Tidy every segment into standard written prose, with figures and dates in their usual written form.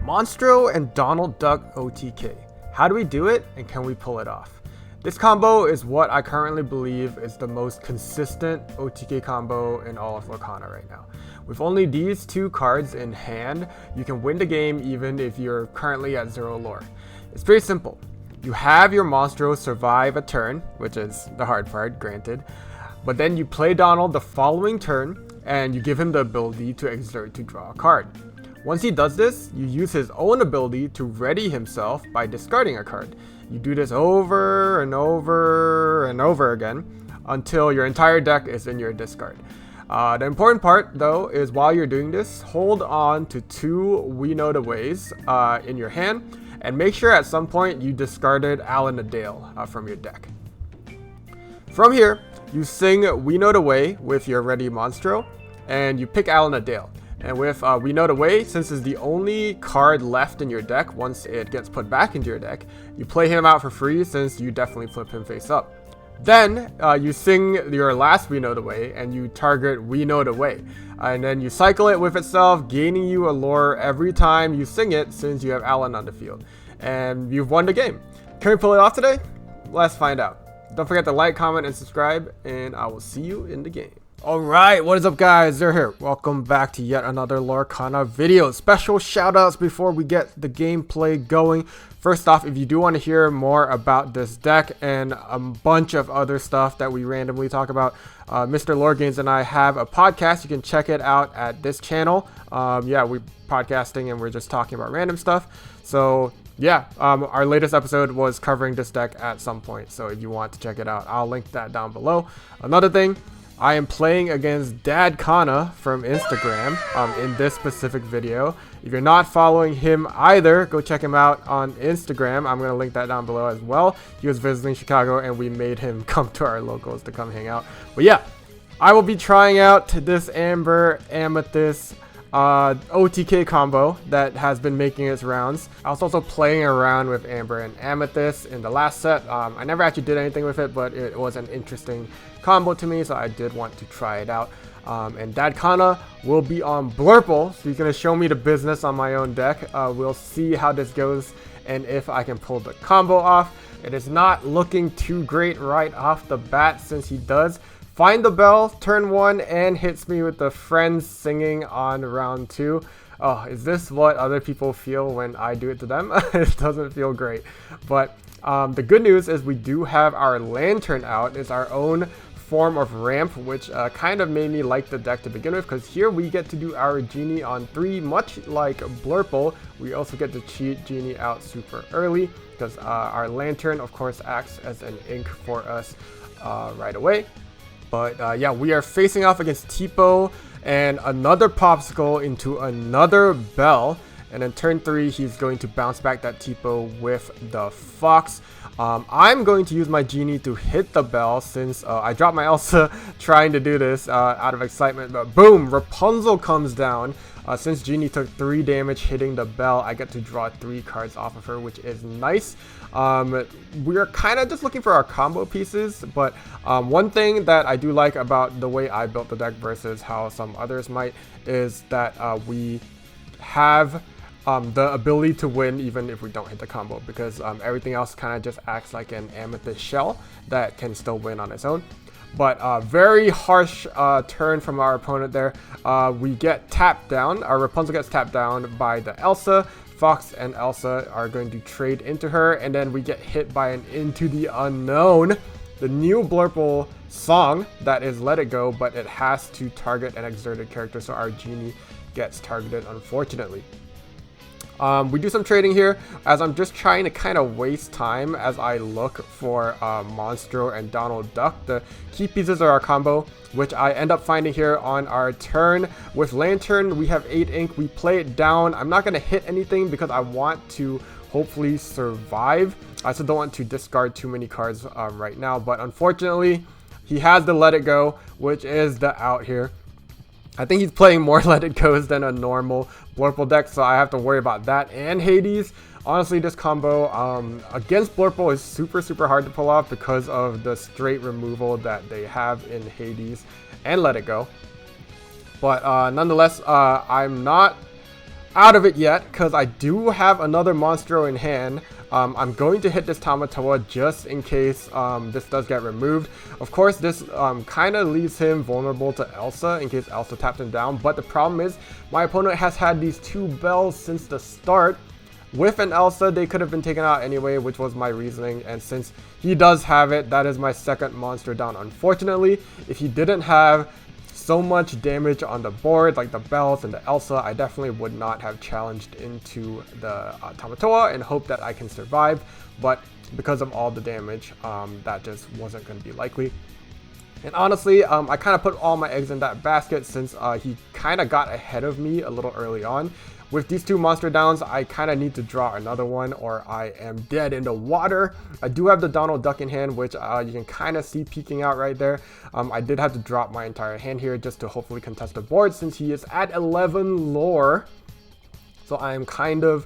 Monstro and Donald Duck OTK. How do we do it and can we pull it off? This combo is what I currently believe is the most consistent OTK combo in all of Lorcana right now. With only these two cards in hand, you can win the game even if you're currently at 0 lore. It's pretty simple. You have your Monstro survive a turn, which is the hard part, granted. But then you play Donald the following turn, and you give him the ability to exert to draw a card. Once he does this, you use his own ability to ready himself by discarding a card. You do this over and over and over again until your entire deck is in your discard. The important part, though, is while you're doing this, hold on to 2 We Know the Ways in your hand, and make sure at some point you discarded Alan the Dale from your deck. From here, you sing We Know the Way with your ready Monstro, and you pick Alan the Dale. And with We Know the Way, since it's the only card left in your deck once it gets put back into your deck, you play him out for free since you definitely flip him face up. Then you sing your last We Know the Way and you target We Know the Way. And then you cycle it with itself, gaining you a lore every time you sing it since you have Alan on the field. And you've won the game. Can we pull it off today? Let's find out. Don't forget to like, comment, and subscribe, and I will see you in the game. Alright, what is up guys, Zero here. Welcome back to yet another Lorcana video. Special shoutouts before we get the gameplay going. First off, if you do want to hear more about this deck and a bunch of other stuff that we randomly talk about, Mr. LOREGAINZ and I have a podcast. You can check it out at this channel. Yeah, we're podcasting and we're just talking about random stuff. So yeah, our latest episode was covering this deck at some point. So if you want to check it out, I'll link that down below. Another thing, I am playing against DADCANA from Instagram in this specific video. If you're not following him either, go check him out on Instagram. I'm going to link that down below as well. He was visiting Chicago and we made him come to our locals to come hang out. But yeah, I will be trying out this Amber Amethyst OTK combo that has been making its rounds. I was also playing around with Amber and Amethyst in the last set. I never actually did anything with it, but it was an interesting combo to me, so I did want to try it out. And DADCANA will be on Blurple, so he's going to show me the business on my own deck. We'll see how this goes and if I can pull the combo off. It is not looking too great right off the bat since he does find the bell turn 1 and hits me with the friends singing on round 2. Oh, is this what other people feel when I do it to them? It doesn't feel great. But the good news is we do have our lantern out. It's our own form of ramp, which kind of made me like the deck to begin with, because here we get to do our genie on 3, much like Blurple. We also get to cheat genie out super early because our lantern of course acts as an ink for us right away. But yeah, we are facing off against Tipo and another Popsicle into another Bell. And then turn 3, he's going to bounce back that Tipo with the Fox. I'm going to use my Genie to hit the Bell since I dropped my Elsa trying to do this out of excitement. But boom, Rapunzel comes down. Since Genie took 3 damage hitting the Bell, I get to draw 3 cards off of her, which is nice. We're kind of just looking for our combo pieces, but one thing that I do like about the way I built the deck versus how some others might is that we have the ability to win even if we don't hit the combo, because everything else kind of just acts like an Amethyst shell that can still win on its own. But very harsh turn from our opponent there. We get tapped down. Our Rapunzel gets tapped down by the Elsa. Fox and Elsa are going to trade into her, and then we get hit by an Into the Unknown, the new Blurple song that is Let It Go, but it has to target an exerted character, so our Genie gets targeted, unfortunately. We do some trading here as I'm just trying to kind of waste time as I look for Monstro and Donald Duck. The key pieces are our combo, which I end up finding here on our turn. With Lantern, we have 8 ink. We play it down. I'm not going to hit anything because I want to hopefully survive. I also don't want to discard too many cards right now, but unfortunately, he has the Let It Go, which is the out here. I think he's playing more Let It Goes than a normal Blurple deck, so I have to worry about that and Hades. Honestly, this combo against Blurple is super hard to pull off because of the straight removal that they have in Hades and Let It Go. But nonetheless, I'm not out of it yet because I do have another Monstro in hand. I'm going to hit this Tamatoa just in case this does get removed. Of course, this kind of leaves him vulnerable to Elsa in case Elsa taps him down. But the problem is my opponent has had these 2 bells since the start. With an Elsa, they could have been taken out anyway, which was my reasoning. And since he does have it, that is my second monster down. Unfortunately, if he didn't have so much damage on the board, like the bells and the Elsa, I definitely would not have challenged into the Tamatoa and hope that I can survive. But because of all the damage, that just wasn't going to be likely. And honestly, I kind of put all my eggs in that basket since he kind of got ahead of me a little early on. With these 2 monster downs, I kind of need to draw another one or I am dead in the water. I do have the Donald Duck in hand, which you can kind of see peeking out right there. I did have to drop my entire hand here just to hopefully contest the board since he is at 11 lore. So I am kind of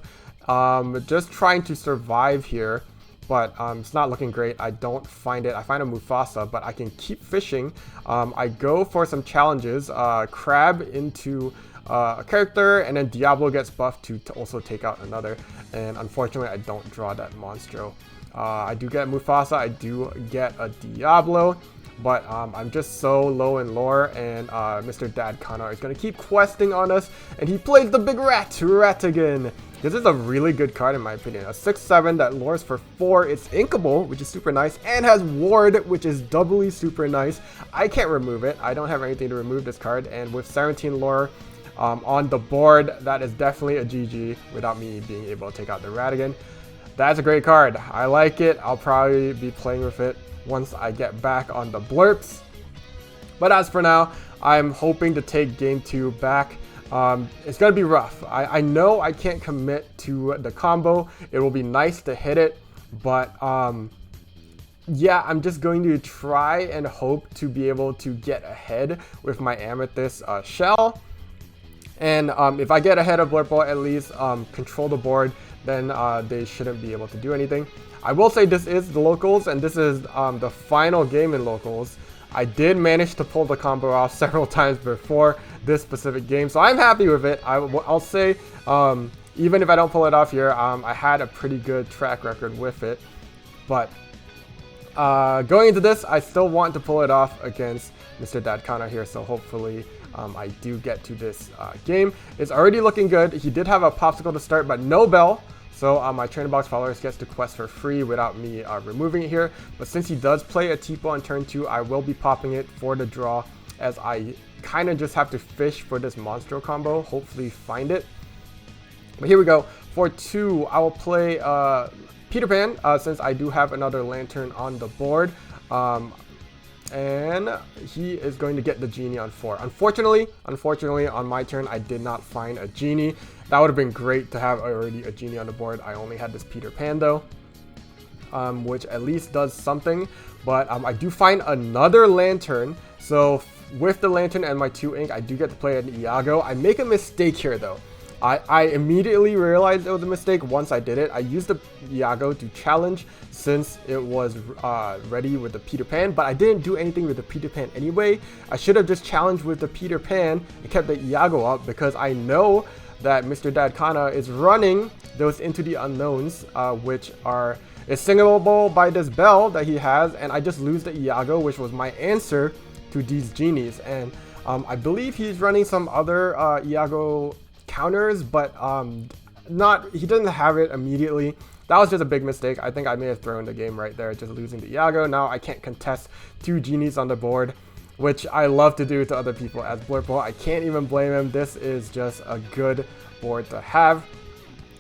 just trying to survive here. But it's not looking great. I don't find it. I find a Mufasa, but I can keep fishing. I go for some challenges. Crab into a character, and then Diablo gets buffed to also take out another. And unfortunately, I don't draw that Monstro. I do get Mufasa. I do get a Diablo. But I'm just so low in lore, and Mr. DADCANA is going to keep questing on us. And he plays the big rat again. This is a really good card in my opinion. A 6/7 that lures for 4. It's inkable, which is super nice, and has ward, which is doubly super nice. I can't remove it. I don't have anything to remove this card, and with 17 lore on the board, that is definitely a GG without me being able to take out the Ratigan. That's a great card. I like it. I'll probably be playing with it once I get back on the blurps. But as for now, I'm hoping to take game 2 back. It's going to be rough. I know I can't commit to the combo. It will be nice to hit it, but yeah, I'm just going to try and hope to be able to get ahead with my Amethyst shell. And if I get ahead of Blurple, at least control the board, then they shouldn't be able to do anything. I will say this is the locals, and this is the final game in locals. I did manage to pull the combo off several times before this specific game, so I'm happy with it. I'll say, even if I don't pull it off here, I had a pretty good track record with it. But going into this, I still want to pull it off against Mr. DADCANA here, so hopefully I do get to this game. It's already looking good. He did have a popsicle to start, but no bell. So my Trainer Box followers gets to quest for free without me removing it here. But since he does play a Tipo on turn 2, I will be popping it for the draw, as I kind of just have to fish for this Monstro combo, hopefully find it. But here we go. For 2, I will play Peter Pan, since I do have another Lantern on the board. And he is going to get the Genie on 4. Unfortunately, on my turn, I did not find a Genie. That would have been great to have already a Genie on the board. I only had this Peter Pan though, which at least does something. But I do find another Lantern. So with the Lantern and my 2 ink, I do get to play an Iago. I make a mistake here though. I immediately realized it was a mistake once I did it. I used the Iago to challenge since it was ready with the Peter Pan, but I didn't do anything with the Peter Pan anyway. I should have just challenged with the Peter Pan and kept the Iago up, because I know that Mr. DADCANA is running those Into the Unknowns, which is singable by this bell that he has, and I just lose the Iago, which was my answer to these Genies. And I believe he's running some other Iago counters, but he doesn't have it immediately. That was just a big mistake. I think I may have thrown the game right there, just losing the Iago. Now I can't contest 2 Genies on the board, which I love to do to other people as Blurple. I can't even blame him. This is just a good board to have.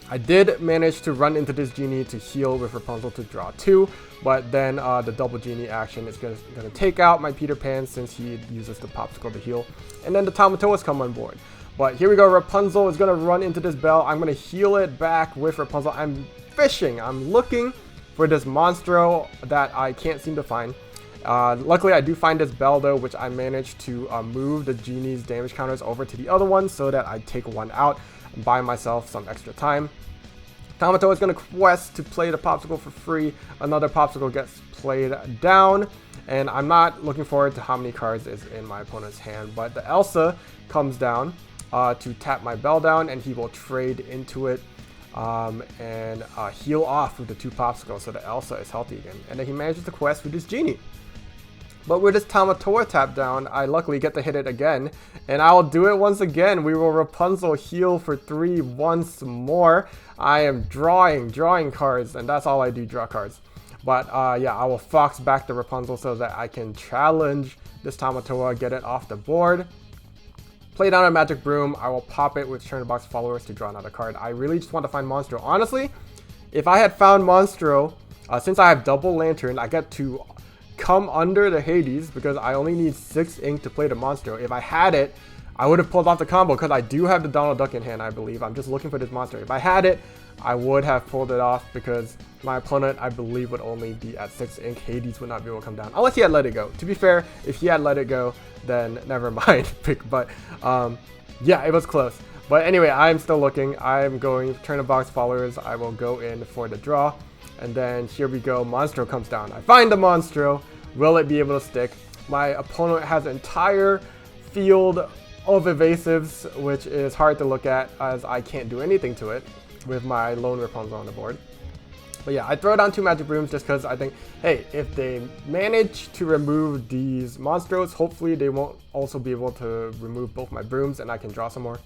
I did manage to run into this Genie to heal with Rapunzel to draw 2, but then the double Genie action is going to take out my Peter Pan since he uses the Popsicle to heal. And then the Tamatoas come on board. But here we go, Rapunzel is going to run into this bell. I'm going to heal it back with Rapunzel. I'm fishing. I'm looking for this Monstro that I can't seem to find. Luckily, I do find this bell though, which I managed to move the Genie's damage counters over to the other one so that I take one out and buy myself some extra time. Tamatoa is going to quest to play the Popsicle for free. Another Popsicle gets played down. And I'm not looking forward to how many cards is in my opponent's hand. But the Elsa comes down. to tap my bell down, and he will trade into it and heal off with the 2 popsicles so that Elsa is healthy again. And then he manages the quest with this genie. But with this Tamatoa tap down, I luckily get to hit it again, and I will do it once again. We will Rapunzel heal for 3 once more. I am drawing cards, and that's all I do, draw cards. But yeah, I will Fox back the Rapunzel so that I can challenge this Tamatoa, get it off the board. Play down a Magic Broom. I will pop it with Turn Box Followers to draw another card. I really just want to find Monstro. Honestly, if I had found Monstro, since I have double Lantern, I get to come under the Hades because I only need 6 ink to play the Monstro. If I had it, I would have pulled off the combo because I do have the Donald Duck in hand, I believe. I'm just looking for this monster. If I had it, I would have pulled it off because my opponent, I believe, would only be at 6 ink. Hades would not be able to come down unless he had let it go. To be fair, if he had let it go, then never mind. But yeah, it was close. But anyway, I'm still looking. I'm going Turn Box Followers. I will go in for the draw. And then here we go. Monstro comes down. I find the Monstro. Will it be able to stick? My opponent has an entire field of evasives, which is hard to look at as I can't do anything to it with my lone Rapunzel on the board. But yeah, I throw down 2 Magic Brooms just because I think, hey, if they manage to remove these Monstros, hopefully they won't also be able to remove both my brooms and I can draw some more.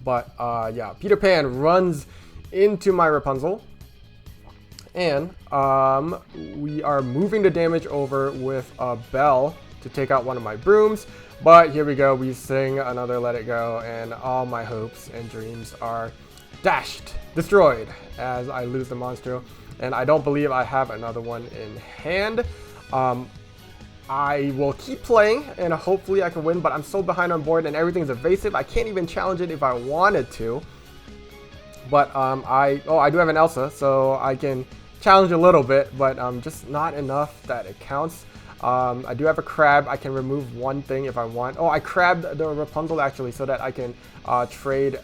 But yeah, Peter Pan runs into my Rapunzel. And we are moving the damage over with a bell to take out one of my brooms. But here we go. We sing another Let It Go, and all my hopes and dreams are dashed, destroyed, as I lose the Monstro. And I don't believe I have another one in hand. I will keep playing, and hopefully I can win, but I'm so behind on board, and everything's evasive. I can't even challenge it if I wanted to. But I do have an Elsa, so I can challenge a little bit, but just not enough that it counts. I do have a crab. I can remove one thing if I want. Oh, I crabbed the Rapunzel actually so that I can trade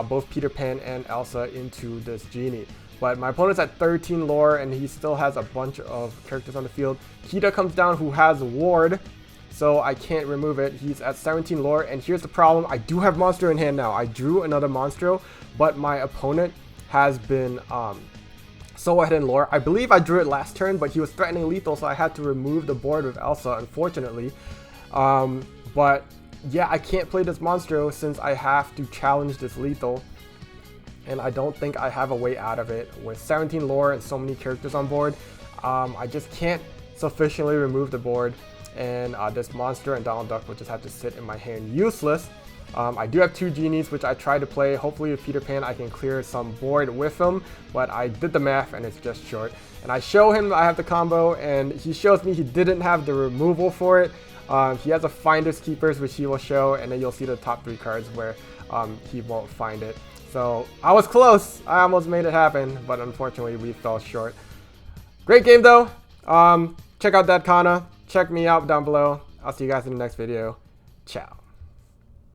both Peter Pan and Elsa into this genie. But my opponent's at 13 lore and he still has a bunch of characters on the field. Kita comes down who has ward, so I can't remove it. He's at 17 lore, and here's the problem. I do have Monstro in hand now. I drew another Monstro, but my opponent has been so ahead in lore. I believe I drew it last turn, but he was threatening lethal, so I had to remove the board with Elsa, unfortunately. But yeah, I can't play this Monstro since I have to challenge this lethal, and I don't think I have a way out of it. With 17 lore and so many characters on board, I just can't sufficiently remove the board, and this Monster and Donald Duck will just have to sit in my hand useless. I do have 2 genies, which I tried to play. Hopefully with Peter Pan I can clear some board with him, but I did the math and it's just short. And I show him I have the combo, and he shows me he didn't have the removal for it. He has a Finders Keepers, which he will show, and then you'll see the top 3 cards where he won't find it. So I was close. I almost made it happen, but unfortunately we fell short. Great game though. Check out DADCANA. Check me out down below. I'll see you guys in the next video. Ciao.